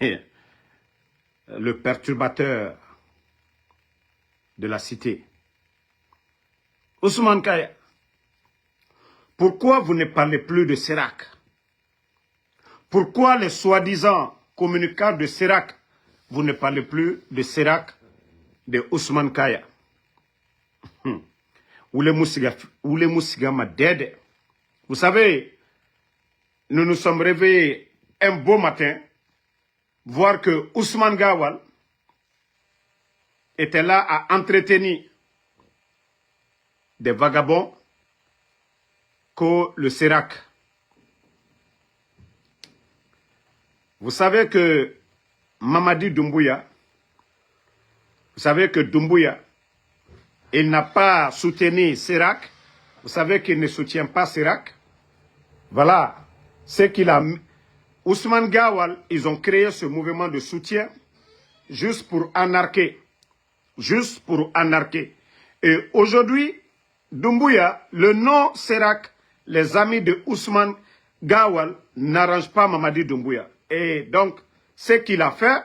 le perturbateur de la cité. Ousmane Kaya, pourquoi vous ne parlez plus de Serac? Pourquoi les soi-disant communicants de Serac, vous ne parlez plus de Serac, de Ousmane Kaya? Oule Moussiga Madede. Vous savez, nous nous sommes réveillés un beau matin, voir que Ousmane Gawal était là à entretenir des vagabonds que le Serac. Vous savez que Mamadi Doumbouya, vous savez que Doumbouya, il n'a pas soutenu Serac. Vous savez qu'il ne soutient pas Serac. Voilà, c'est qu'il a... Ousmane Gawal, ils ont créé ce mouvement de soutien juste pour anarquer. Juste pour anarquer. Et aujourd'hui, Doumbouya, le nom Serac, les amis de Ousmane Gawal, n'arrangent pas Mamadi Doumbouya. Et donc, ce qu'il a fait,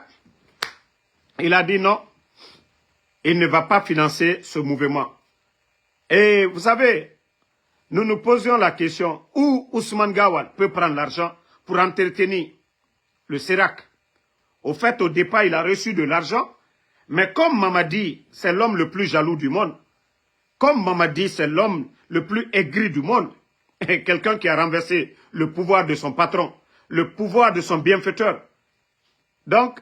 il a dit non, il ne va pas financer ce mouvement. Et vous savez, nous nous posions la question, où Ousmane Gawal peut prendre l'argent pour entretenir le Serac. Au fait, au départ, il a reçu de l'argent, mais comme Mamadi, c'est l'homme le plus jaloux du monde, comme Mamadi, c'est l'homme le plus aigri du monde, quelqu'un qui a renversé le pouvoir de son patron, le pouvoir de son bienfaiteur. Donc,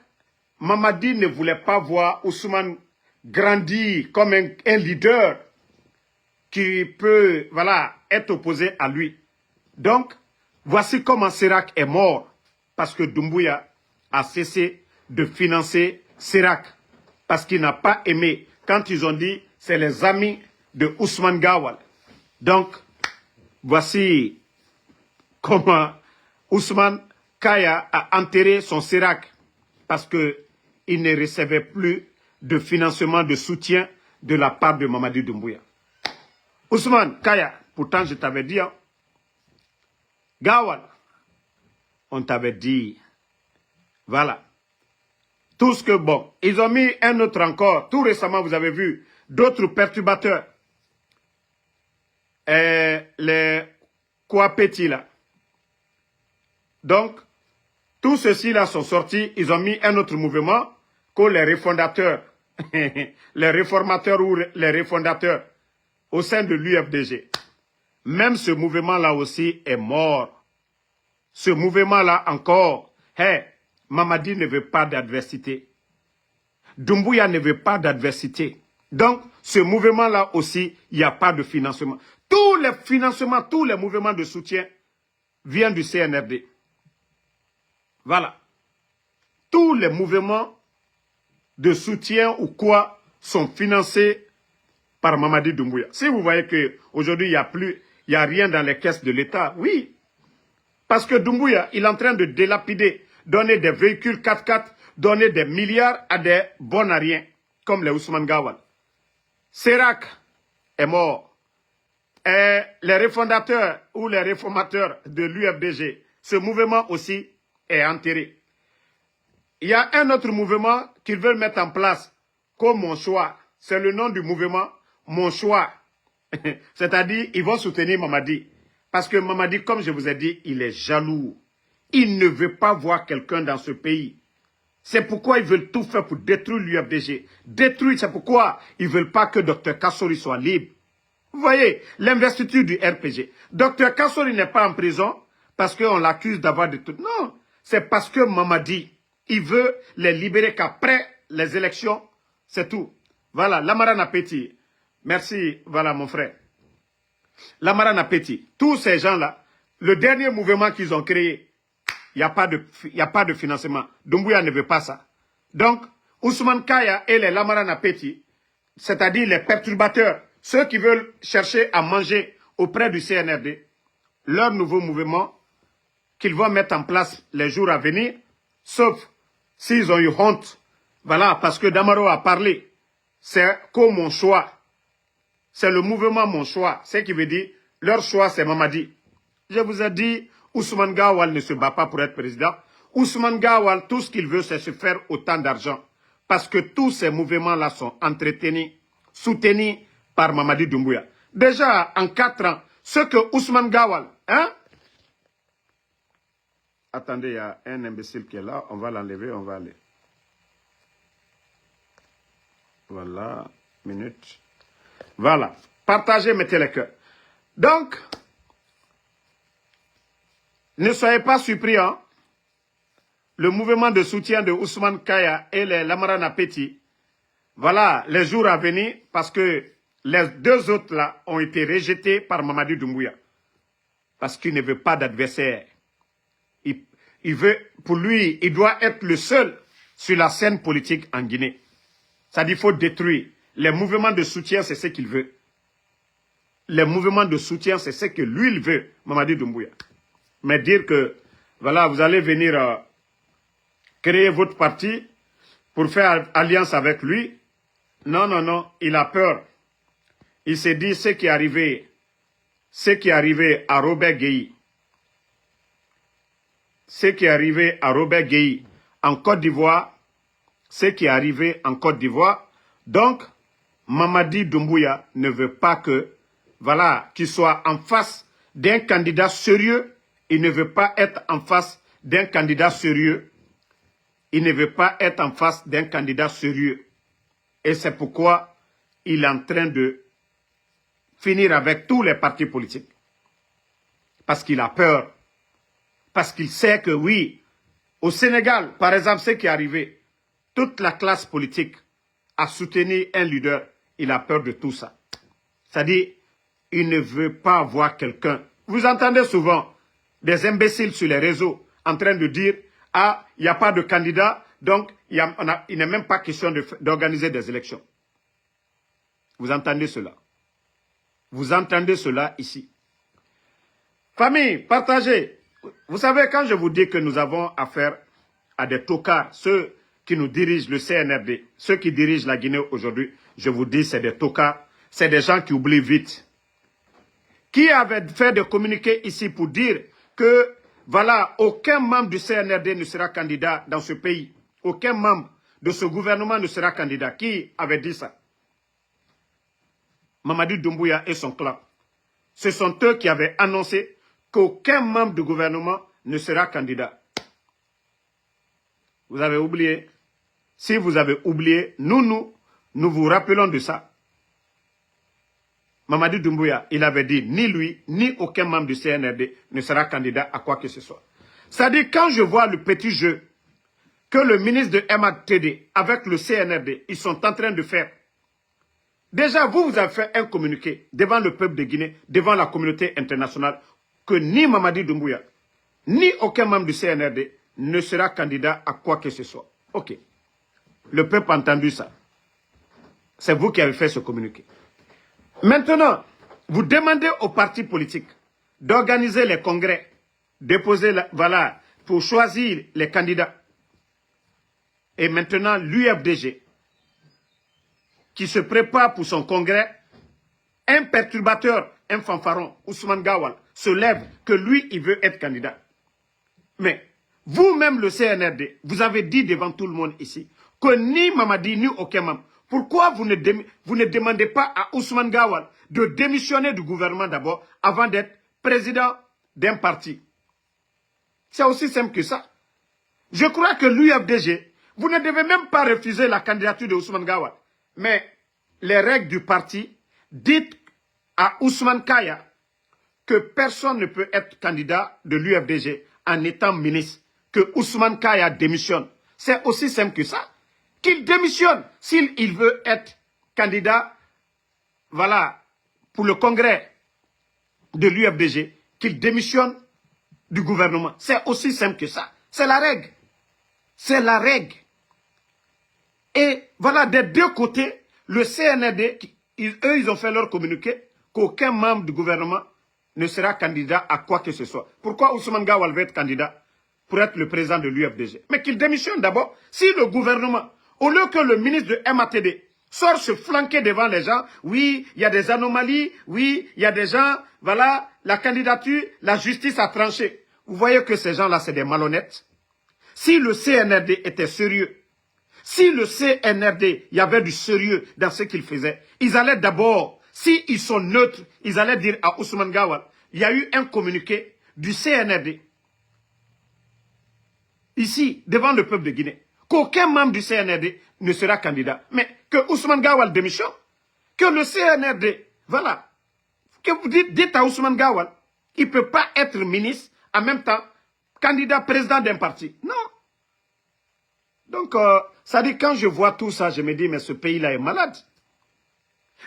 Mamadi ne voulait pas voir Ousmane grandir comme un leader qui peut, voilà, être opposé à lui. Donc, voici comment Serac est mort, parce que Doumbouya a cessé de financer Serac, parce qu'il n'a pas aimé, quand ils ont dit, c'est les amis de Ousmane Gawal. Donc, voici comment Ousmane Kaya a enterré son Serac, parce qu'il ne recevait plus de financement, de soutien de la part de Mamadi Doumbouya. Ousmane Kaya, pourtant je t'avais dit, hein, Gawal, on t'avait dit, voilà, tout ce que bon, ils ont mis un autre encore, tout récemment vous avez vu, d'autres perturbateurs, les Kouapeti là. Donc, tous ceux-ci là sont sortis, ils ont mis un autre mouvement que les refondateurs, les réformateurs ou les refondateurs au sein de l'UFDG. Même ce mouvement-là aussi est mort. Ce mouvement-là encore, hey, Mamadi ne veut pas d'adversité. Doumbouya ne veut pas d'adversité. Donc, ce mouvement-là aussi, il n'y a pas de financement. Tous les financements, tous les mouvements de soutien viennent du CNRD. Voilà. Tous les mouvements de soutien ou quoi sont financés par Mamadi Doumbouya. Si vous voyez qu'aujourd'hui, il n'y a rien dans les caisses de l'État, oui. Parce que Doumbouya, il est en train de délapider, donner des véhicules 4x4, donner des milliards à des bons à rien, comme les Ousmane Gawal. Serac est mort. Et les refondateurs ou les réformateurs de l'UFDG, ce mouvement aussi est enterré. Il y a un autre mouvement qu'ils veulent mettre en place, comme Mon Choix. C'est le nom du mouvement, Mon Choix. C'est-à-dire, ils vont soutenir Mamadi. Parce que Mamadi, comme je vous ai dit, il est jaloux. Il ne veut pas voir quelqu'un dans ce pays. C'est pourquoi ils veulent tout faire pour détruire l'UFDG. Détruire, c'est pourquoi ils ne veulent pas que Dr Kassori soit libre. Vous voyez, l'investiture du RPG. Dr Kassori n'est pas en prison parce qu'on l'accuse d'avoir des trucs. Non, c'est parce que Mamadi, il veut les libérer qu'après les élections, c'est tout. Voilà, Lamara Napeti. Merci, voilà mon frère. Lamara Napeti. Tous ces gens-là, le dernier mouvement qu'ils ont créé, il n'y a pas de financement. Doumbouya ne veut pas ça. Donc, Ousmane Kaya et les Lamara Napeti, c'est-à-dire les perturbateurs, ceux qui veulent chercher à manger auprès du CNRD, leur nouveau mouvement qu'ils vont mettre en place les jours à venir, sauf s'ils ont eu honte. Voilà, parce que Damaro a parlé. C'est comme Mon Choix. C'est le mouvement Mon Choix. Ce qui veut dire, leur choix, c'est Mamadi. Je vous ai dit, Ousmane Gawal ne se bat pas pour être président. Ousmane Gawal, tout ce qu'il veut, c'est se faire autant d'argent. Parce que tous ces mouvements-là sont entretenus, soutenus par Mamadi Doumbouya. Déjà, en 4 ans, ce que Ousmane Gawal, hein? Attendez, il y a un imbécile qui est là. On va l'enlever, on va aller. Voilà, minute. Voilà. Partagez, mettez les cœurs. Donc, ne soyez pas surpris, hein? Le mouvement de soutien de Ousmane Kaya et les Lamarana Petit, voilà, les jours à venir, parce que les 2 autres là ont été rejetés par Mamadi Doumbouya. Parce qu'il ne veut pas d'adversaire. Il veut, pour lui, il doit être le seul sur la scène politique en Guinée. Ça dit qu'il faut détruire. Les mouvements de soutien, c'est ce qu'il veut. Les mouvements de soutien, c'est ce que lui, il veut, Mamadi Doumbouya. Mais dire que, voilà, vous allez venir créer votre parti pour faire alliance avec lui, non, non, non, il a peur. Il s'est dit ce qui est arrivé à Robert Gueye. Ce qui est arrivé à Robert Gueye en Côte d'Ivoire, ce qui est arrivé en Côte d'Ivoire. Donc, Mamadi Doumbouya ne veut pas que, voilà, qu'il soit en face d'un candidat sérieux. Il ne veut pas être en face d'un candidat sérieux. Il ne veut pas être en face d'un candidat sérieux. Et c'est pourquoi il est en train de finir avec tous les partis politiques. Parce qu'il a peur. Parce qu'il sait que oui, au Sénégal, par exemple, ce qui est arrivé, toute la classe politique a soutenu un leader. Il a peur de tout ça. C'est-à-dire, il ne veut pas voir quelqu'un. Vous entendez souvent des imbéciles sur les réseaux en train de dire « Ah, il n'y a pas de candidat, donc il n'est même pas question d'organiser des élections. » Vous entendez cela? Vous entendez cela ici? Famille, partagez. Vous savez, quand je vous dis que nous avons affaire à des tocards, ceux qui nous dirigent le CNRD, ceux qui dirigent la Guinée aujourd'hui, je vous dis c'est des tocards, c'est des gens qui oublient vite. Qui avait fait des communiqués ici pour dire que, voilà, aucun membre du CNRD ne sera candidat dans ce pays. Aucun membre de ce gouvernement ne sera candidat. Qui avait dit ça? Mamadi Doumbouya et son clan. Ce sont eux qui avaient annoncé qu'aucun membre du gouvernement ne sera candidat. Vous avez oublié? Si vous avez oublié, nous vous rappelons de ça. Mamadi Doumbouya, il avait dit, ni lui, ni aucun membre du CNRD ne sera candidat à quoi que ce soit. C'est-à-dire, quand je vois le petit jeu que le ministre de MATD avec le CNRD, ils sont en train de faire. Déjà, vous avez fait un communiqué devant le peuple de Guinée, devant la communauté internationale, que ni Mamadi Doumbouya, ni aucun membre du CNRD ne sera candidat à quoi que ce soit. Ok. Le peuple a entendu ça. C'est vous qui avez fait ce communiqué. Maintenant, vous demandez aux partis politiques d'organiser les congrès, déposer, voilà, pour choisir les candidats. Et maintenant, l'UFDG, qui se prépare pour son congrès, un perturbateur, un fanfaron, Ousmane Gawal, se lève que lui, il veut être candidat. Mais vous-même, le CNRD, vous avez dit devant tout le monde ici que ni Mamadi, ni aucun membre. Pourquoi vous ne demandez pas à Ousmane Gawal de démissionner du gouvernement d'abord avant d'être président d'un parti? C'est aussi simple que ça. Je crois que l'UFDG, vous ne devez même pas refuser la candidature de Ousmane Gawal. Mais les règles du parti dites à Ousmane Kaya que personne ne peut être candidat de l'UFDG en étant ministre, que Ousmane Kaya démissionne. C'est aussi simple que ça. Qu'il démissionne s'il veut être candidat, voilà, pour le congrès de l'UFDG, qu'il démissionne du gouvernement. C'est aussi simple que ça. C'est la règle. C'est la règle. Et voilà, des deux côtés, le CNRD, eux, ils ont fait leur communiqué qu'aucun membre du gouvernement ne sera candidat à quoi que ce soit. Pourquoi Ousmane Gawal veut être candidat pour être le président de l'UFDG? Mais qu'il démissionne d'abord. Si le gouvernement, au lieu que le ministre de MATD sort se flanquer devant les gens, oui, il y a des anomalies, oui, il y a des gens, voilà, la candidature, la justice a tranché. Vous voyez que ces gens-là, c'est des malhonnêtes. Si le CNRD était sérieux, si le CNRD, il y avait du sérieux dans ce qu'ils faisaient, ils allaient d'abord, s'ils sont neutres, ils allaient dire à Ousmane Gawal, il y a eu un communiqué du CNRD, ici, devant le peuple de Guinée, qu'aucun membre du CNRD ne sera candidat. Mais que Ousmane Gawal démissionne, que le CNRD, voilà, que vous dites à Ousmane Gawal, il ne peut pas être ministre, en même temps, candidat président d'un parti. Non. Donc, ça dit, quand je vois tout ça, je me dis, mais ce pays-là est malade.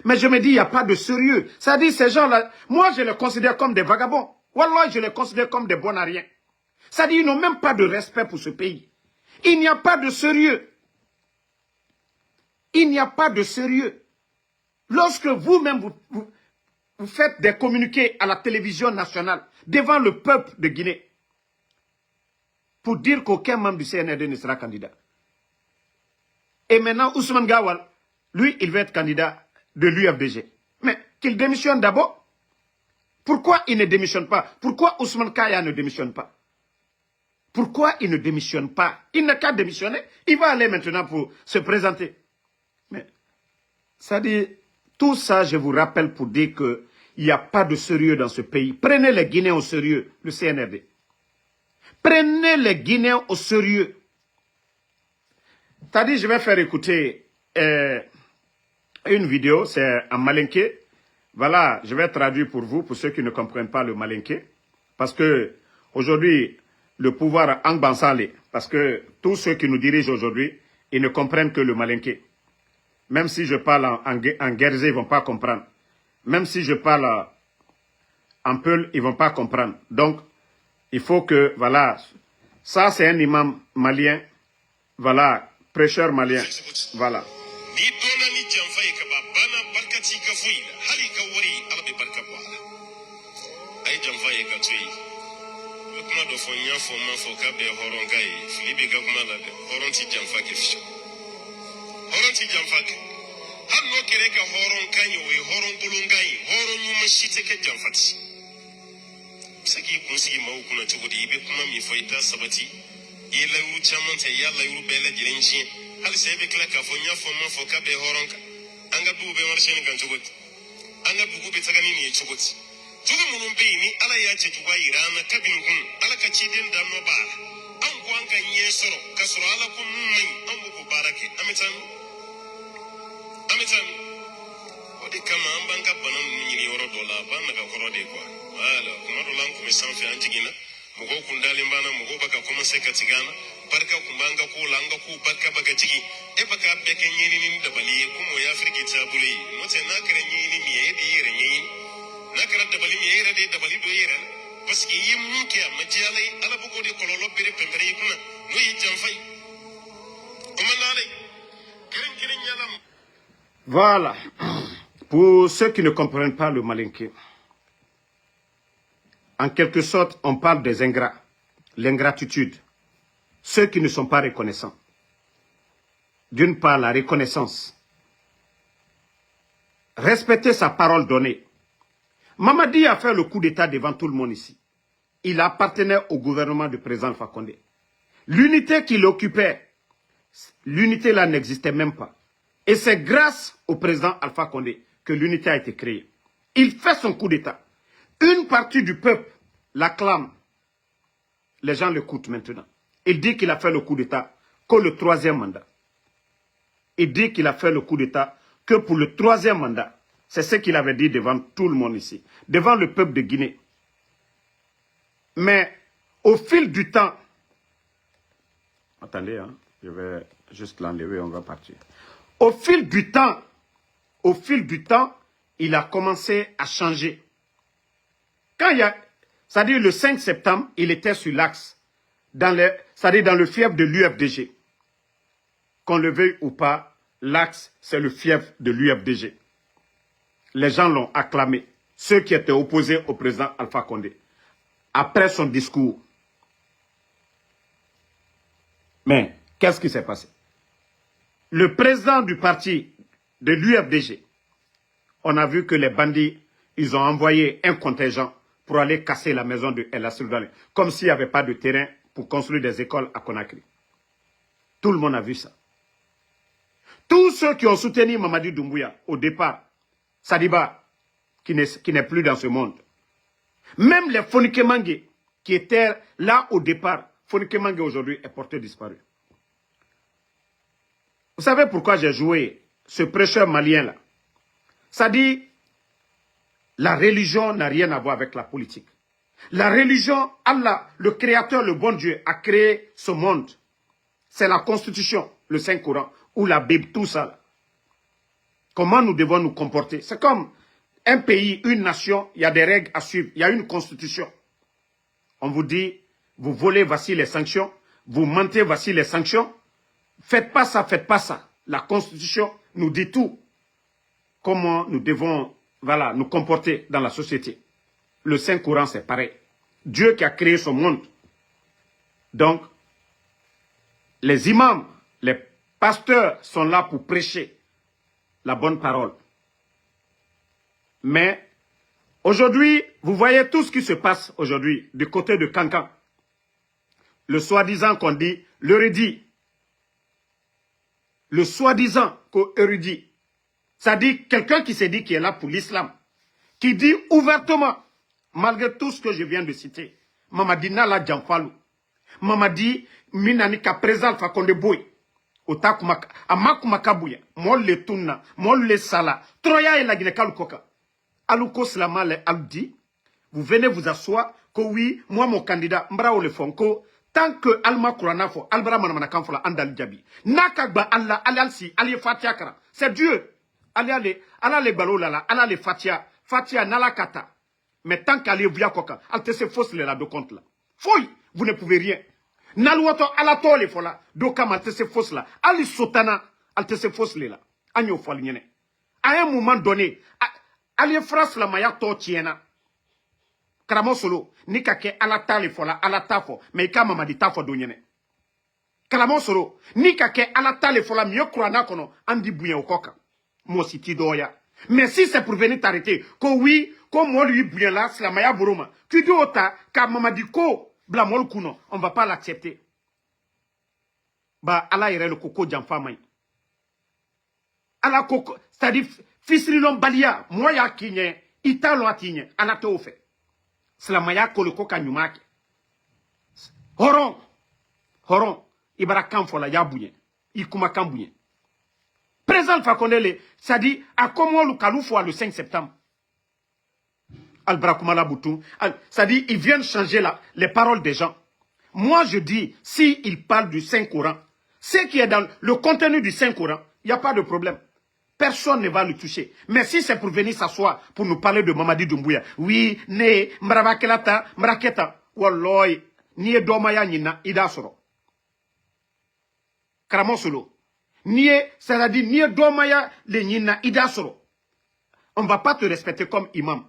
Mais je me dis, il n'y a pas de sérieux. Ça dit, ces gens-là, moi, je les considère comme des vagabonds. Wallah, je les considère comme des bons à rien. Ça dit, ils n'ont même pas de respect pour ce pays. Il n'y a pas de sérieux. Il n'y a pas de sérieux. Lorsque vous-même, vous faites des communiqués à la télévision nationale, devant le peuple de Guinée, pour dire qu'aucun membre du CNRD ne sera candidat. Et maintenant, Ousmane Gawal, lui, il veut être candidat de l'UFDG. Mais qu'il démissionne d'abord. Pourquoi il ne démissionne pas? Pourquoi Ousmane Kaya ne démissionne pas? Pourquoi il ne démissionne pas? Il n'a qu'à démissionner. Il va aller maintenant pour se présenter. Mais, ça dit, tout ça, je vous rappelle pour dire qu'il n'y a pas de sérieux dans ce pays. Prenez les Guinéens au sérieux, le CNRD. Prenez les Guinéens au sérieux. T'as dit, je vais faire écouter une vidéo, c'est en malinké. Voilà, je vais traduire pour vous, pour ceux qui ne comprennent pas le malinké. Parce que aujourd'hui, le pouvoir Angbansale, parce que tous ceux qui nous dirigent aujourd'hui, ils ne comprennent que le malinké. Même si je parle en guérzé, ils ne vont pas comprendre. Même si je parle en peul, ils ne vont pas comprendre. Donc, il faut que, voilà, ça c'est un imam malien, voilà, prêcheur malien, voilà. Saki kunsi mau kuna chukudi ibe kuma mi foita sabati ila uru chamante yalla uru bela jirenji hal sebe kila ka fonya foma foka be horonka anga dube marshen kan chukudi anga bugu be tagani ni chukudi jugu munun be ni ala ya ce tuwa irana kabin kun ala ka cidin da no ba an ko an kan yesoro kasoro ala kun mai an bugu barake amitan odi kama an banka banan ni yoro dola ban na ka koro de kwa wala kuma dolan kuma sanfi an jigina mugo kun dalin bana mugo baka kuma sai ka tigana barka kun banga ko langa ko barka baka jigi e baka beke nyini ni da bali kuma ya firge ta bule mote na kare nyini mi e di yere nyini na kare da bali mi yere de da bali do yere paski yim muke amma jalai ala bugo de kololo bere pembere kuna no yi jamfai kuma nalai kirin yalam. Voilà. Pour ceux qui ne comprennent pas le malinké, en quelque sorte, on parle des ingrats, l'ingratitude, ceux qui ne sont pas reconnaissants. D'une part, la reconnaissance. Respecter sa parole donnée. Mamadi a fait le coup d'État devant tout le monde ici. Il appartenait au gouvernement du président Alpha Condé. L'unité qu'il occupait, l'unité là n'existait même pas. Et c'est grâce au président Alpha Condé que l'unité a été créée. Il fait son coup d'État. Une partie du peuple l'acclame. Les gens l'écoutent maintenant. Il dit qu'il a fait le coup d'État que le 3e mandat. Il dit qu'il a fait le coup d'État que pour le 3e mandat. C'est ce qu'il avait dit devant tout le monde ici. Devant le peuple de Guinée. Mais au fil du temps... Attendez, hein, je vais juste l'enlever, on va partir. Au fil du temps, il a commencé à changer. Quand il y a, c'est-à-dire le 5 septembre, il était sur l'axe, c'est-à-dire dans le fief de l'UFDG. Qu'on le veuille ou pas, l'axe, c'est le fief de l'UFDG. Les gens l'ont acclamé, ceux qui étaient opposés au président Alpha Condé. Après son discours. Mais, qu'est-ce qui s'est passé? Le président du parti de l'UFDG, on a vu que les bandits, ils ont envoyé un contingent pour aller casser la maison de El Assoudali, comme s'il n'y avait pas de terrain pour construire des écoles à Conakry. Tout le monde a vu ça. Tous ceux qui ont soutenu Mamadi Doumbouya au départ, Sadiba, qui n'est plus dans ce monde, même les Fonike Mange qui étaient là au départ, Fonike Mange aujourd'hui est porté disparu. Vous savez pourquoi j'ai joué ce prêcheur malien-là? Ça dit, la religion n'a rien à voir avec la politique. La religion, Allah, le créateur, le bon Dieu, a créé ce monde. C'est la constitution, le Saint-Coran, ou la Bible, tout ça. Là. Comment nous devons nous comporter? C'est comme un pays, une nation, il y a des règles à suivre, il y a une constitution. On vous dit, vous volez, voici les sanctions, vous mentez, voici les sanctions. Faites pas ça, faites pas ça. La constitution nous dit tout. Comment nous devons nous comporter dans la société. Le Saint-Coran, c'est pareil. Dieu qui a créé ce monde. Donc, les imams, les pasteurs sont là pour prêcher la bonne parole. Mais aujourd'hui, vous voyez tout ce qui se passe aujourd'hui du côté de Kankan. Le soi-disant qu'on dit l'érudit. Le soi-disant érudit. Ça dit quelqu'un qui s'est dit qu'il est là pour l'islam. Qui dit ouvertement, malgré tout ce que je viens de citer, Mamadi Nala Djanfalou, Mamadi Minani Kaprezal Fakonde Boy, Otakumaka, Amakumakabouya, Molle Tunna, Molle Sala, Troya et la Guinée Koka. Alouko Slama le Abdi, vous venez vous asseoir que oui, moi mon candidat, Mbrao le Fonko, tant que Alma Kouranafo, Albra Manamanakamfola, Andal Djabi, Nakagba Allah, Aliansi, Ali Fatiakara, c'est Dieu. Allah les balolala, Allah les Fatia, Fatia Nalakata. Mais tant qu'Ali via Koka, Alte se fausse les là de compte là. Fouille, vous ne pouvez rien. Naluato Alato les fola, Dokam Alte se fausse là. Ali Sotana, Alte se fausse les là. Agno Faligne. À un moment donné, Ali France la Maya Totiena. Karamo solo, Nikake Alata les fola, Alatafo, mais Kama Madi Tafo Donyene. Karamo solo, Nikake Alata les fola, mieux Krana Kono, Andi Bouya Okoka. Mais si c'est pour venir t'arrêter, que oui, comme moi lui bien là, c'est la maya boroma. Tu dis ota, car maman dit ko, blamol kuno, on va pas l'accepter. Bah, Allah irait le coco d'enfamay. Allah coco, c'est-à-dire, fils l'homme balia, moi ya kinye, italo atinye, Allah te fait. C'est la maya ko le coca nyumaki. Horon, ibara kamfola ya bouyen, ikuma kambouyen. Présent Fakondele, ça dit, à comment le Kaloufou le 5 septembre. Al-Brakoumala Boutou, ça dit, ils viennent changer les paroles des gens. Moi, je dis, s'ils parlent du Saint-Coran, ce qui est dans le contenu du Saint-Coran, il n'y a pas de problème. Personne ne va le toucher. Mais si c'est pour venir s'asseoir, pour nous parler de Mamadi Doumbouya, oui, né, Mbrabakelata, Mraketa, Walloy, Nie Domaya Nina, Idasoro. Karamosolo. C'est-à-dire, nie domaya le nina idasoro. On ne va pas te respecter comme imam.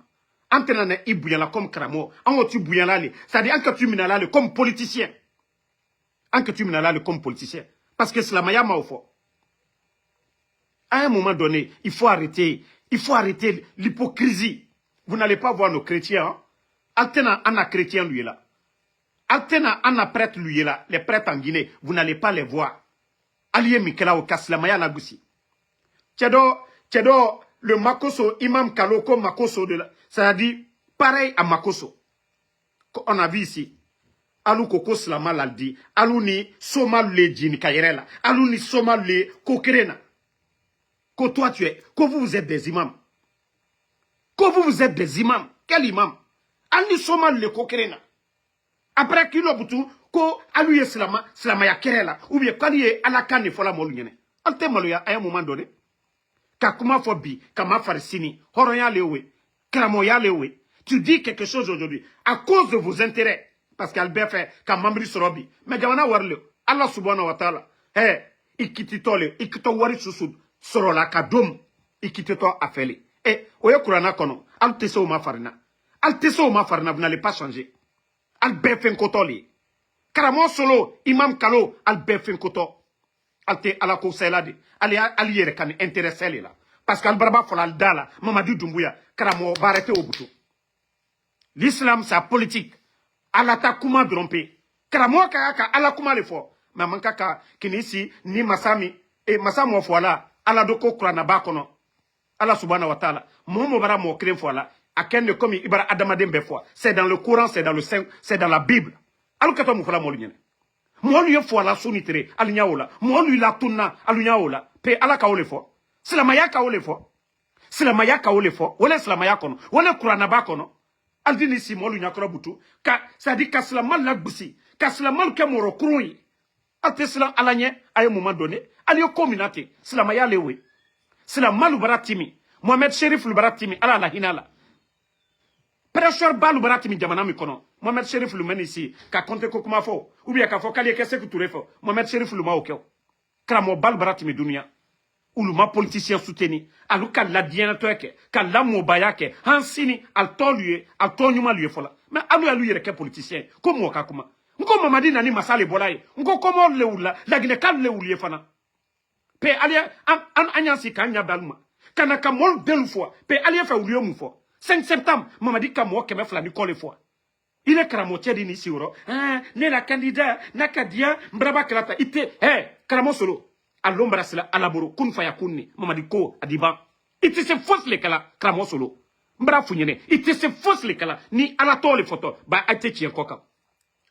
Antenane ibuyala comme kramo. Ango tu buyala le. C'est-à-dire, anke tu minala le comme politicien. Anke tu minala le comme politicien. Parce que c'est la maya maofo. À un moment donné, il faut arrêter l'hypocrisie. Vous n'allez pas voir nos chrétiens. Hein? Altena anna chrétien lui est là. Altena anna prêtre lui est là. Les prêtres en Guinée, vous n'allez pas les voir. Alié Mikela au Kaslamaya Nagoussi. Tchedo, le Makoso, Imam Kaloko Makoso de la. Ça a dit pareil à Makoso. On a vu ici. Alou Koko Slama l'a dit. Alou ni Somal le Djini Kayerela. Alou ni Somal le Kokerena. Que toi tu es. Que vous êtes des imams. Que vous êtes des imams. Quel imam? Alou Somal le Kokerena. Après qu'il a boutu. Ko alu ye slama ya kerela ou bien quand il ala kane fola molu nyene alte maloya à un moment donné ka kuma fo bi kama farsini horoya lewe kramo ya lewe tu dis quelque chose aujourd'hui à cause de vos intérêts parce qu'Albert fait ka mambri sorobi mais jamana warle Allah subhanahu wa ta'ala ikititole ikito wari susud sorola ka dom ikitito afeli oye kurana kono alte so ma farina vous n'allez pas changer Albert fait kotoli Karamo solo, imam kalo, al befin koto. Alte ala ko selade. Ali yere kan intéressé là. Parce qu'al barba fola dala, Mamadi Doumbouya, karamo barete au boutou. L'islam, c'est politique. Ala ta kuma drompé. Karamo ka ala kuma le fo. Mais manka ka kinisi ni masami e masamo fo la ala doko kurana ba kono. Allah subhanahu wa ta'ala. Mon bara mo kren fo la. Aken comme ibara adamaden be fo. C'est dans le Coran, c'est dans le Saint, c'est dans la Bible. Alu kato mo fala mo lu nyene. Mo lu fo la sunitere alunya ola. Mo lu la tunna alunya ola. Pe ala ka ole fo. Silamaya ka ole fo. Silamaya ka ole fo. Wala silamaya kono. Wala kurana ba kono. Aldini si mo lu nyakora butu. Ka ça dit ka silamal la gbusi. Ka silamal ke moro kurui. Ate silam alanye à un moment donné. Ali yo communauté. Silamaya lewe. Silamal baratimi. Mohamed Sherif Lubaratimi, ala la hinala. Prêcheur ba Lubaratimi jamana mi kono. Mohamed Sherif Lumen ici, ka compte ko kuma fo. Ou bien ka fo kali kese ku touré fo. Mohamed Sherif Luma okeo. Kramo ba Lubaratimi dunia. Uluma politicien soutenu. Alu ka la diana toeke, ka la mobaya ke, hansini al tolue, al tonyuma lui fola. Mais alu yere ke politicien, comme ka kuma. Nko mamadi nani masale bolaye. Nko komo le ula, la gine kal le ulie fana. Pe alia an anyansi kanya balma. Kana ka mol delu fois pe ali fa uliyo mu fois 5 septembre mamadi ka mo keme fla ni kole fois il est kramo tiedi ni siuro ne la candidat nakadia mbraba klata ite kramo solo alombra sila alaboro kun fa yakunni mamadi ko adiba ite se fausse le kala kramo solo mbra funyene ite se fausse le kala ni ala to le photo ba ate tien koka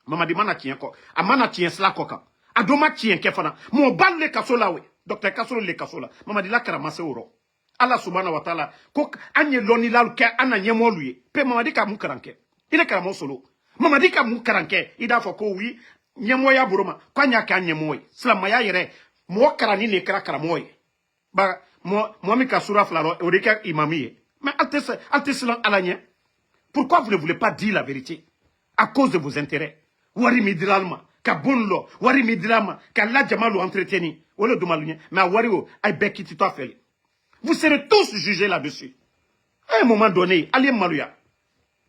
mamadi mana tien ko amana tien sla koka adoma tien kefana mo balle kasola we docteur kasolo le kasola mamadi la krama se oro Allah subhanahu wa ta'ala ko anye loni lalu ke ana nyemo luye pe mamadi ka mu karanke ile karamo solo mamadi ka mu karanke ida fo ko wi nyemo ya buruma kwanya ka nyemo yi slama ya yere mo karani ne kara karamo yi ba mo mi ka sura flaro o de ka imamiye mais alteslan alanye pourquoi vous ne voulez pas dire la vérité à cause de vos intérêts wari midralma ka bonlo wari midrama ka la jamalu entreteni wala dumalunya mais wari o ay bekiti to afeli. Vous serez tous jugés là-dessus. À un moment donné, allez malouya.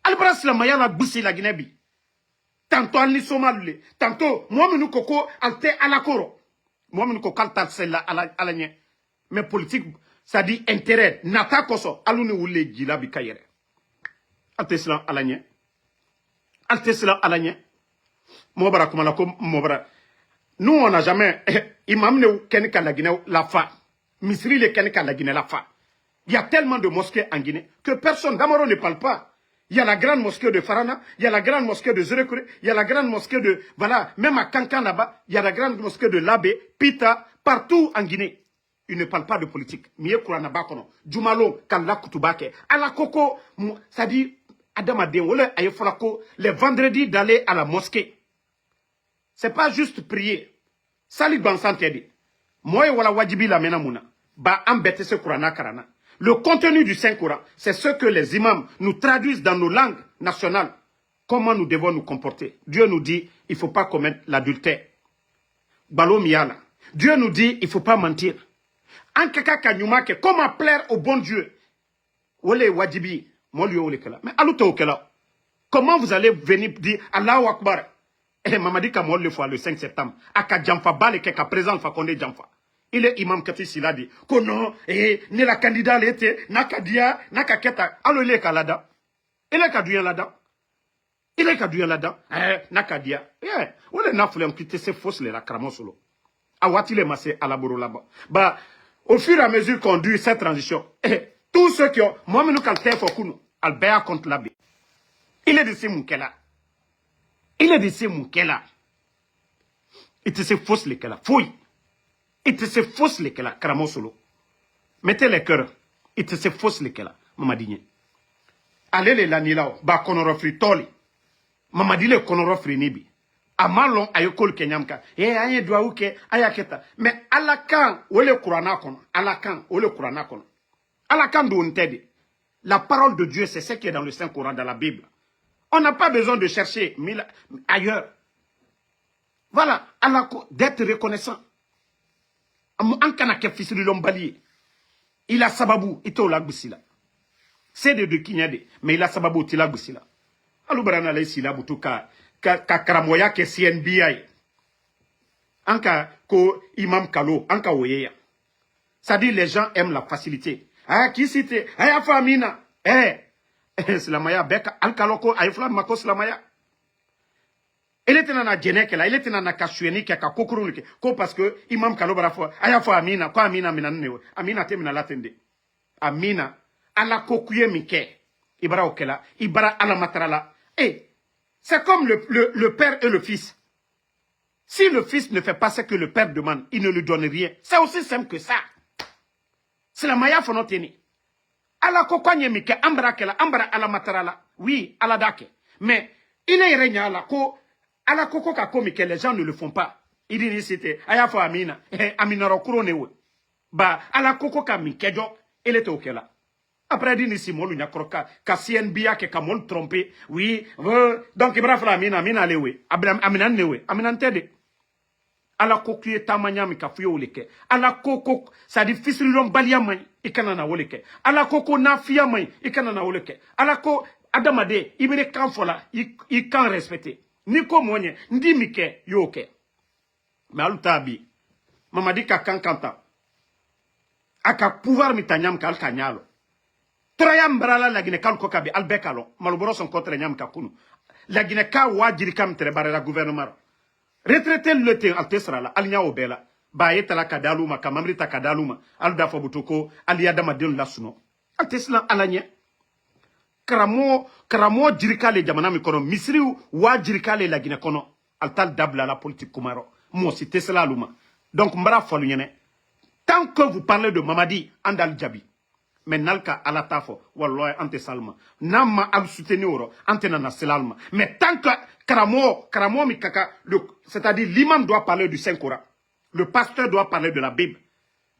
Albra Slamaya la boussi la Guinée. Tantôt Alni Somalule. Tantôt, moi nous coco alte à la coro. Moi nous coco alte celle-là à la nye. Mais politique, ça dit intérêt. Nata koso. Alune oule gila bikayere. Alte cela à la nye. Alte cela à la nye. Mobara kumala ko mobara. Nous on n'a jamais. Imam ne kenika la Guinée la fa. Misri le Kenika la Guinée la fa. Il y a tellement de mosquées en Guinée que personne d'Amaro ne parle pas. Il y a la grande mosquée de Farana, il y a la grande mosquée de Zerekure, il y a la grande mosquée de, voilà, même à Kankan là-bas, il y a la grande mosquée de Labé, Pita, partout en Guinée. Ils ne parlent pas de politique. Miye Kurana Bakono, Jumalo, Kalla Kutubake, Ala Koko, ça dit, Adam Adenwole, Ayefolako, les vendredis d'aller à la mosquée. C'est pas juste prier. Salih Bansantedi. Moi, wala wajibi la mena muna. Ba ambete se Kurana karana. Le contenu du Saint-Coran, c'est ce que les imams nous traduisent dans nos langues nationales. Comment nous devons nous comporter. Dieu nous dit, il ne faut pas commettre l'adultère. Balo miyala. Dieu nous dit, il ne faut pas mentir. Ankeka kanyumake, comment plaire au bon Dieu. Wale wajibi, molio ole kala. Mais aluto okela. Comment vous allez venir dire, Allahu Akbar. Eh, Mamadi Kamol le fois le 5 septembre. Aka Djamfa Bale keka présent Fakonde Djamfa. Il est imam Kati Siladi. Kono, ne la candidat l'été, nakadia, nakaketa, alo il est kalada. Il est kadouyan là-dedans. Il est kadouyan là-dedans. Nakadia. Ou le nafle en quitté c'est fausse les lacramos solo. Awati le massé à la bourreau là-bas. Bah, au fur et à mesure qu'on dure cette transition, tous ceux qui ont, moi, nous, quand t'es fokounou, Albert contre l'abbé. Il est de ces moukela. Il est de ces moukela. Il te c'est fausse les kela. Fouille. Il te se fausse les kela, Karamosolo. Mettez les cœurs. Il te se fausse les kela, Mamadine. Allez les lanilao, ba konorofri toli. Mamadile konorofri nibi. Amalon ayokol kenyamka. Aye douaouke, ayaketa. Mais alakan, ole kurana kono. Alakan, ole kurana kono. Alakan do untedi. La parole de Dieu, c'est ce qui est dans le Saint-Coran, dans la Bible. On n'a pas besoin de chercher ailleurs. Voilà, d'être reconnaissant. Il a sababou, il a gbusila. C'est de kinyade, mais il a sababou, il a gbusila. Aloubrana la sila butuka, karamoya ke CNBI. Anka ko imam kalo, anka oyeya. Ça dit, les gens aiment la facilité. Ah, qui cite? Ah, famina. Slamaya beka, alkaloko, aifla mako slamaya. ele tena na jene kela ele tena na kasueni ke ka kokuru ke ko parce que imam kalobara fo aya fo amina ko amina mina ne amina te mina latende amina ala kokuye mike ibara okela ibara ala matrala c'est comme le père et le fils. Si le fils ne fait pas ce que le père demande, il ne lui donne rien. C'est aussi simple que ça. C'est la maya fonoteni. Ala kokwanye mike ambra kela ambra ala matrala. Oui, ala dake. Mais il est régné ala ko ala koko ka komike les gens ne le font pas. Il dit c'était aya fo amina amina rokuro newe. Ba ala koko ka mike jo il était okela. Après, il dit ici, mon kroka, ka CNBA, ka mon trompé, oui, donc il va faire amina lewe, amina newe, amina tede. Ala kokuye tamanyami ka fuyo oleke. Ala koko, ça dit fils l'homme baliamay, ikanana oleke. Ala koko nafiyamay, ikanana oleke. Ala ko adamade, ibere kanfola, il kan respecter. Niko mwenye, ndi mike, yoke. Mais alutabi, mama di ka kankanta. Aka pouvoir mitanyam ka alkanyalo. Troyam brala la Guinée kal kokabi albekalo maloboro son contre nyam kakunu la Guinée ka wajiri kam tere bare la gouvernement retraité le te altesra la alnya obela ba yetala kadaluma kamamrita kadaluma alda fo butoko aliyadama den lasuno altesla alanya karamo jirikale jamana mi kono misri wa jirikale la Guinée kono altal dabla la politique kumaro mo si tesla luma donc mbara folu nyene tant que vous parlez de Mamadi andal Djabi mais nalka alatafo wallahi ante salma namma al soutenir ante nana selalma mais tant que karamo mi kaka c'est-à-dire l'imam doit parler du Saint-Coran, le pasteur doit parler de la Bible,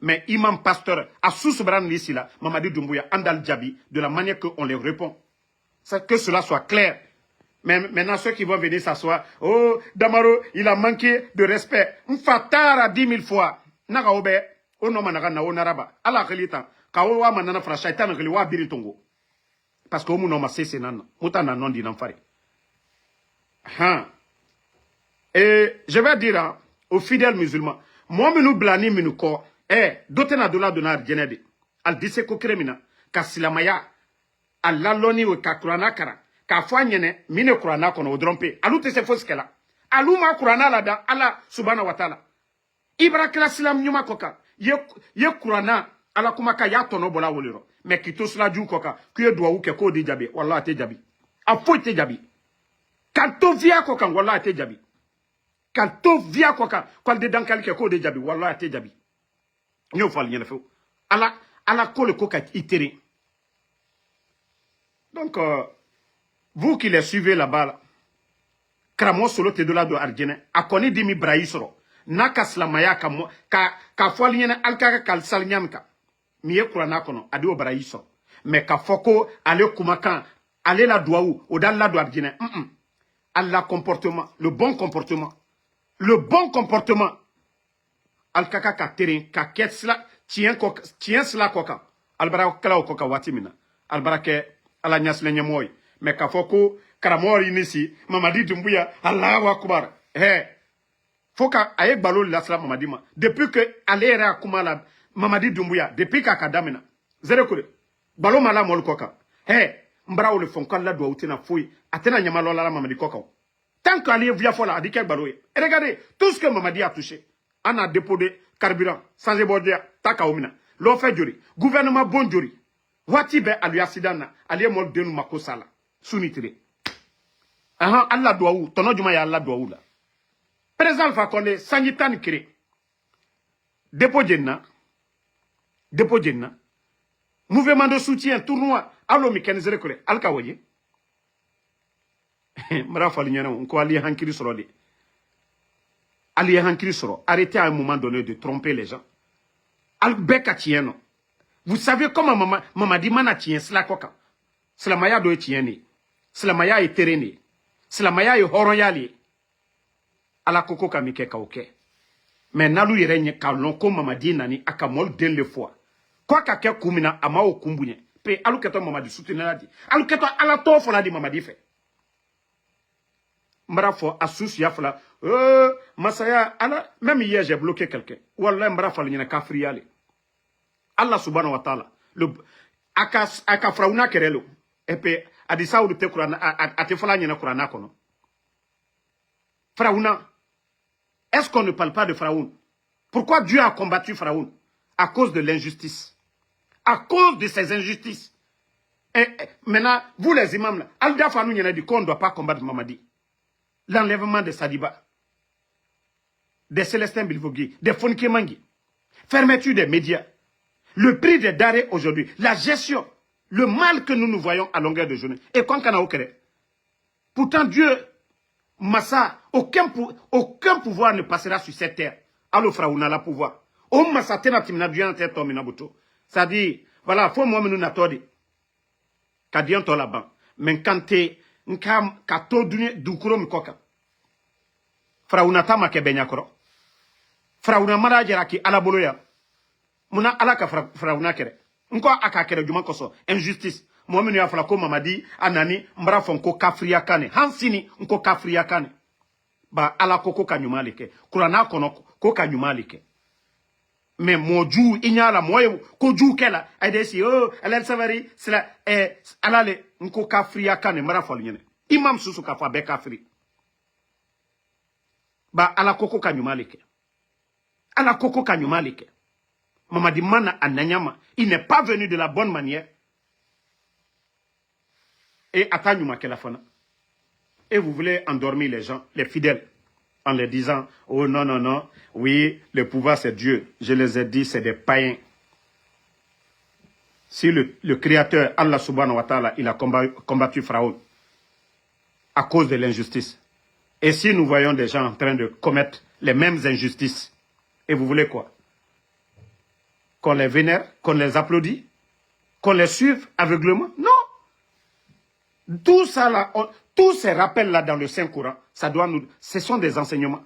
mais imam pasteur a sous-bran ici là Mamadi Doumbouya andal Djabi de la manière qu'on les répond, c'est que cela soit clair. Mais maintenant ceux qui vont venir s'asseoir, oh Damaro il a manqué de respect mfatara 10 000 fois naga obe ono managa na onaraba ala khalitan kawa manana fra shaitan ngeli wa biritongo parce que omu no ma sese nana mutana non di nanfari et je vais dire aux fidèles musulmans moi minu blani minu ko dotena dola donar jenede al dise ko kremina ka silamaya alla loni we ka qur'ana kara ka fanyene mine qur'ana kono odrompe alute se foskela aluma qur'ana la da Allah subhanahu wa ta'ala ibrakla silam nyuma koka ye qur'ana ala kuma ka ya tono bola woliro mais kito sla ju koka kuye doa uke ko de jabi wallahi te jabi afo te jabi kanto via koka wallahi te jabi kanto via koka kwal de dankal ke ko de jabi wallahi te jabi nyo fal nyene fo ala ko le koka itere. Donc vous qui les suivez là-bas là, kramo solo te dola do arjene akoni dimi braisoro naka slamaya ka fo nyene alka kal salnyamka miye kurana kono adi obara yiso mais ka foko ale kumakan ale la douaou odal la doa djine alla comportement le bon comportement al kaka ka terrain ka ketsla tien sla koka albara kala koka watimina albara ke ala nyasle nyamoy mais ka foko karamori nisi Mamadi Doumbouya Allahu akbar foka aye balo la sala Mamadi ma depuis que alera kumala Mamadi Doumbouya depuis kakadamina zero kure balo mala mol koka mbra ole fonkan la doa utina foi atena nyamalo la Mamadi koka tant qu'Ali via fola adike balo regardez tout ce que Mamadi a touché on a déposé carburant sans ébordia taka omina lo fait jori gouvernement bon jori wati be alu accident ali mol denu makosala sunitire Allah doa ou tono juma ya Allah doa ou la président fa konde sangitan kire dépôt jenna mouvement de soutien tournoi allo mi kenizere kore alka woye mara fali nyana ko ali hankiri soro de ali hankiri soro arrêtez à un moment donné de tromper les gens albeka tieno vous savez comment Mamadi mana tien sla koka sla maya do tieni sla maya e tereni sla maya e horoyali ala koko kamike ka oke mais nalu yerenye kalon ko Mamadi nani akamol den le fois quoi ka ke kumina ama o kumbunye pe aluketo Mamadi soutenir di aluketo ala to fola di Mamadi fait mbrafo asusu ya fola masaya ala même hier j'ai bloqué quelqu'un wallahi mbrafo nyina kafriyale Allah subhanahu wa ta'ala le aka frauna kerelo et pe adisa ou te Qur'an ate fola nyina Qur'an kono Pharaon. Est-ce qu'on ne parle pas de Pharaon? Pourquoi Dieu a combattu Pharaon? À cause de l'injustice. À cause de ces injustices. Et maintenant, vous les imams, là, Alda Fanou y en a dit qu'on ne doit pas combattre Mamadi. L'enlèvement de Sadiba, des Célestin Bilvogui, des Fonke Mangi, fermeture des médias, le prix des denrées aujourd'hui, la gestion, le mal que nous voyons à longueur de journée. Et quand on a au pourtant Dieu, Massa, aucun pouvoir ne passera sur cette terre. Alors Fraouna la pouvoir. O Massa tena timina Dieu en tête tomina buto. Ça dit, voilà, faut moi nous n'attendons. Kadian to là-bas. Mais quand t'es, ka to dukuro mikoka. Fraouna ta make benyakoro. Fraouna mara jera ki alaboloya. Muna alaka Fraouna kere. Nko aka kere juma koso. Injustice. Moi ya fala ko Mamadi anani mbra fonko kafriya kane. Hansini nko kafriya kane. Ba ala koko kanyuma leke. Kurana kono ko kanyuma leke. Mais moju inyala moye ko ju kela ade si oh alal savari sila alale nko kafriya kane mbra fol nyene. Imam susu ka fa be kafri. Ba ala koko kanyuma leke. Ala koko kanyuma leke. Mamadi mana ananyama, il n'est pas venu de la bonne manière. Et et vous voulez endormir les gens, les fidèles, en leur disant, oh non, non, non, oui, le pouvoir c'est Dieu. Je les ai dit, c'est des païens. Si le Créateur, Allah subhanahu wa ta'ala, il a combattu Pharaon à cause de l'injustice. Et si nous voyons des gens en train de commettre les mêmes injustices, et vous voulez quoi? Qu'on les vénère, qu'on les applaudit, qu'on les suive aveuglément? Non. Tout ça là, tous ces rappels là dans le Saint-Coran, ça doit nous, ce sont des enseignements.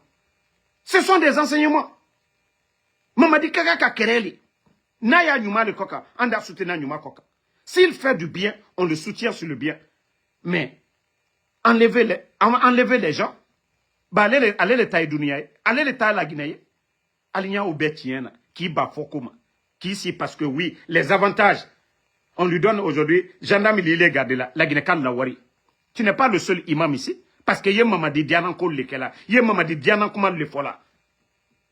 Ce sont des enseignements. Mamadi kaka kereli. Naya nyuma le koka, anda soutena nyuma koka. S'il fait du bien, on le soutient sur le bien. Mais enlever les gens, bah allez les taille dunia, allez les taille la Guinée, aligna au bêtienne qui bat fokoma, qui ici parce que oui, les avantages. On lui donne aujourd'hui, gendarme il est gardé là, la Guinée la wari. Tu n'es pas le seul imam ici, parce que yé Mamadi Dianan ko le kela, yé Mamadi Dianan comment le fola.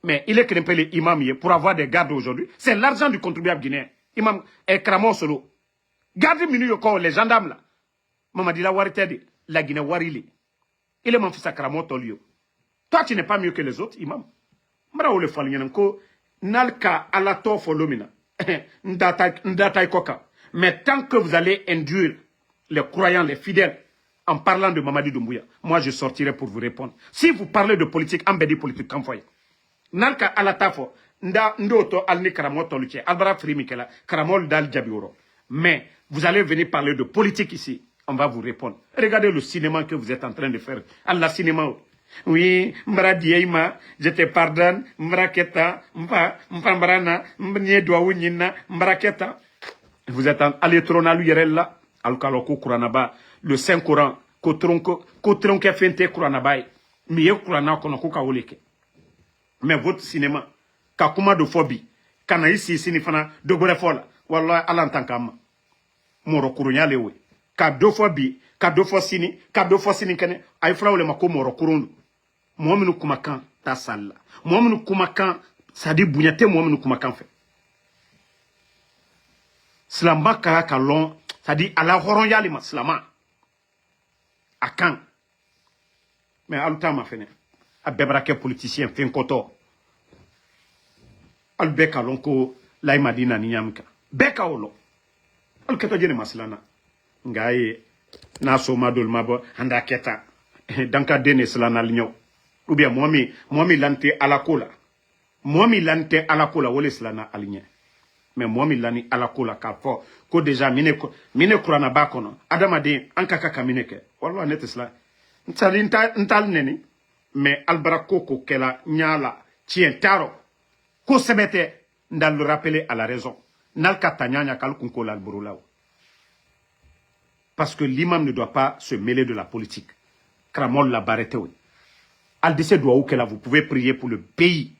Mais il est crépé les imams pour avoir des gardes aujourd'hui. C'est l'argent du contribuable guinéen. Imam Kramo Solo. Garde minute encore les gendarmes là. Mamadi la wari tedi, la Guinée wari li. Il est mon fils à Kramo Tolio. Toi tu n'es pas mieux que les autres imams. Mra ou le falnyanko, nalka alato folomina. Ndata koka. Mais tant que vous allez induire les croyants, les fidèles, en parlant de Mamadi Doumbouya, moi je sortirai pour vous répondre. Si vous parlez de politique, embedi politique, comme vous Nalka alatafo, ndoto alni karamoto luche, albara frimikela, karamol dal jabioro. Mais vous allez venir parler de politique ici, on va vous répondre. Regardez le cinéma que vous êtes en train de faire. Allah cinéma. Oui, mbra dieima, je te pardonne, mbra keta, mbarana, mnie doaou nyina, mbra keta. Vous êtes allé trôner l'URL alkaloko kuranaba, le Saint-Coran, kotronke fente kuranaba, miye kurana kono ka oleke. Mais votre cinéma, kakuma de phobie, kana ici sinifana de borefola, wallah alantankama. Moro kurunya lewe. Ka do phobie, ka do fosini kene, ay frawle mako moro kurundu. Mohamenu kumakan ta sala. Mohamenu kumakan, ça dit bounyate mohamenu kumakan fait. Slamba kara kalon, ça dit à la horon yalima, slama. À quand? Mais à l'outan ma fene. A bebrake politicien, fin koto. Al beka lonko, la imadina ninyamka. Beka olo. Al keto jene maslana. Ngaye, na soma dol mabo, handa keta. Danka dene slana ligno. Ou bien, moi lante alakola. Moi lante alakola, wole slana aligné. Mais moi, milani alakola kapo, ko déjà mine kurana bakono. Adamade, ankaka kamineke. Wallah net cela. Ntal neni. Mais albarako ko kela nyala tien taro. Ko sebete ndal le rappeler à la raison. Nal katanyanya kal kunko la alburulao. Parce que l'imam ne doit pas se mêler de la politique. Kramol la baretewe. Al dise doit ou kela, vous pouvez prier pour le pays.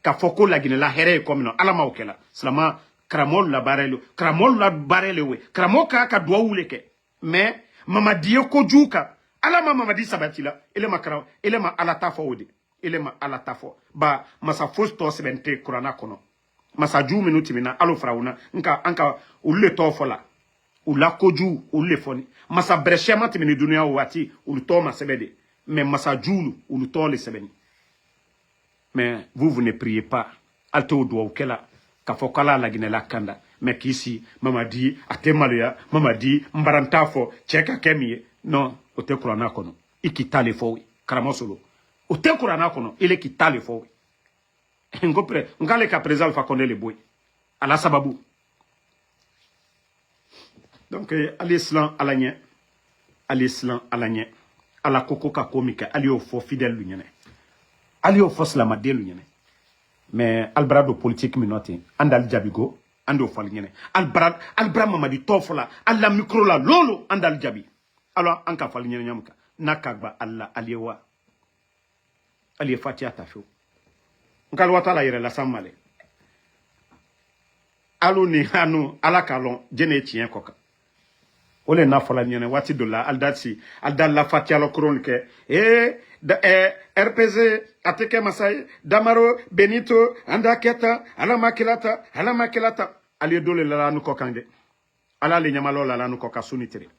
Kafoko la Guinée la here comme non. Alama ou kela. Slama Kramol la barele we. Kramol ka doa ouleke. Mais Mamadi ko juka ala ma Mamadi sabati la ele ma kara ele ma ala ta fo ode ele ma ala ta fo ba masa fos to sebente kurana kono masa ju minuti mina alo frauna nka ulle to fo la ula koju ulle foni masa breshema timini dunia wati ulu to ma sebede mais masa julu ulu to le sebeni. Mais vous ne priez pas alto do okela ka fo kala la ginela kanda mais kisi Mamadi atemalia Mamadi mbarantafo cheka kemie non ote kurana kono ikitale fo karamosolo ote kurana kono ile kitale fo ngopre ngale ka président fa connaît le boy ala sababu donc alislam alanye ala koko ka komika ali o fo fidèle lunyene ali o fo slama de lunyene mais albrado politique minote andal jabigo ando fal nyene albra Mamadi tofola alla micro la lolo andal jabi alors anka fal nyene nyamka nakagba alla aliwa ali fatia tafo ngal watala yere la samale alu ni hanu ala kalon jene tien koka ole na fala nyene wati dola aldal la fatia lo kronke RPZ ateke masai Damaro Benito andaketa ala makilata ali dole la nu kokande ala le nyamalo la nu koka sunitire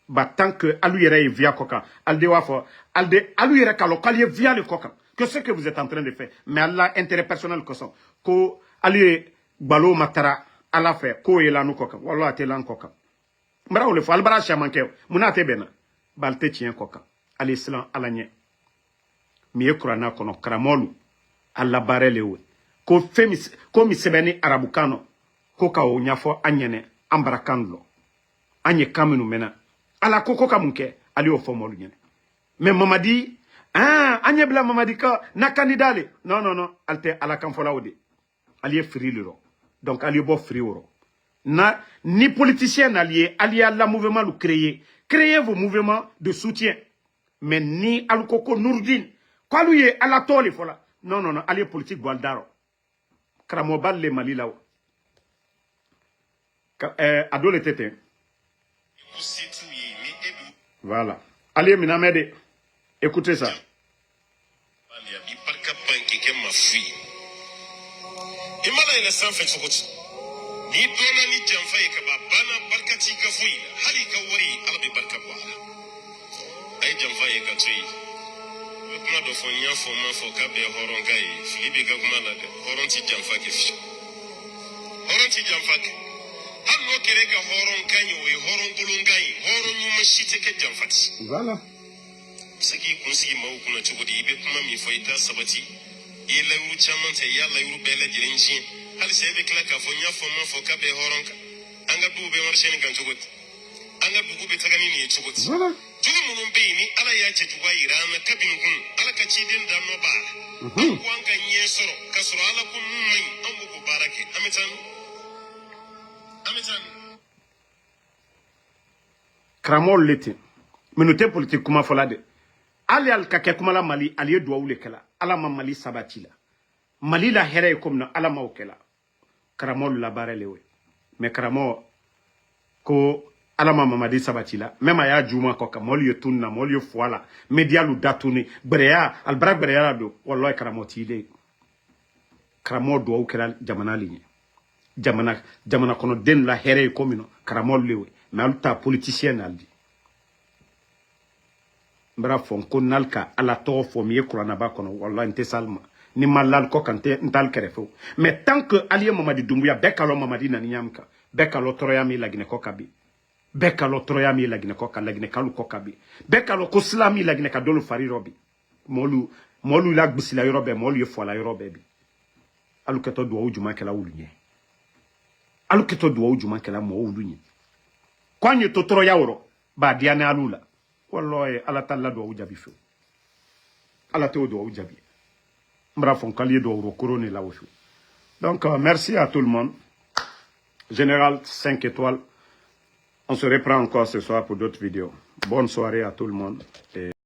ba tant que alu yere via koka alde wafo alu yere kalo kaliye via le koka que ce que vous êtes en train de faire mais Allah intérêt personnel que ça ko ali balo matara ala fait ko yela nu koka wallahi te lan koka mbara ole fo albara chamanke munate bena balte tien koka ali islam alanye mi ekurana kono karamolu alla barelewe ko mi sebeni arabukano ko ka o nyafo anyene ambarakando anye kamenu mena ala koko kamunke ali o fomolu nyene mais Mamadi anye bla Mamadi ka na kandidale non alte ala kan fola ode ali free liro donc ali bo free woro na ni politicien allié à la mouvement le créez vos mouvements de soutien mais ni al koko Nourdine quoi lui est à la tole fola non allez politique boaldaro kramo balle Mali là adole tete voilà allez minamede écoutez ça ni dona ni jamfa ka babana barkati ka fuyi hali ka wari albi barka bala ay jamfa ka tuyi kuma do fo nya fo ma fo ka be horon kai filibe ga kuma la horon ti jamfa ke fi horon ti jamfa ke han no kere ka horon kai we horon gulun kai horon mu mashite ke jamfa ti voilà saki kun sigi mawu kuna chugudi be kuma mi fo ita sabati ila uru chamante ya la uru bele jirinji hali sebe kila ka fo nya fo ma fo ka be horonka anga du be warshe ni kan chugot anga dugu be tagani ni chugot voilà jugu munun be ni ala ya ce juwa irana kabin kun ala ka ci din da no ba ko anga nye soro ka soro ala kun mai an bugu barake amitan kramol leti minute politique kuma folade ali al ka ke kuma la Mali ali do wule kala ala ma Mali sabati la Mali la here comme na ala ma okela karamol la barelewe mais karamo ko ala ma Mamadi sabati la même aya juma ko ka mol yotunna mol yo foala medialu datuni breya al brak breya do wallahi karamo tile karamo do okela jamana ligne jamana kono den la here comme no karamol lewe mais alta politicien aldi mbra fon ko nalka ala to fo mi kurana ba kono wallahi inte salma ni malal ko kante ntal kerefo mais tant que aliye Mamadi Doumbouya bekalo Mamadi nani nyamka bekalo toroyami lagine ko kabi bekalo toroyami lagine ko ka lagine kalu ko kabi bekalo ko slami lagine ka dolu fari robi molu lag bisila yorobe molu yefo la yorobe bi alu keto do ujuma kala ulunye alu keto do ujuma kala mo ulunye kwanye to toro yawro ba diana alula wallahi ala talla do ujabi fo ala to do ujabi donc merci à tout le monde. Général 5 étoiles. On se reprend encore ce soir pour d'autres vidéos. Bonne soirée à tout le monde. Et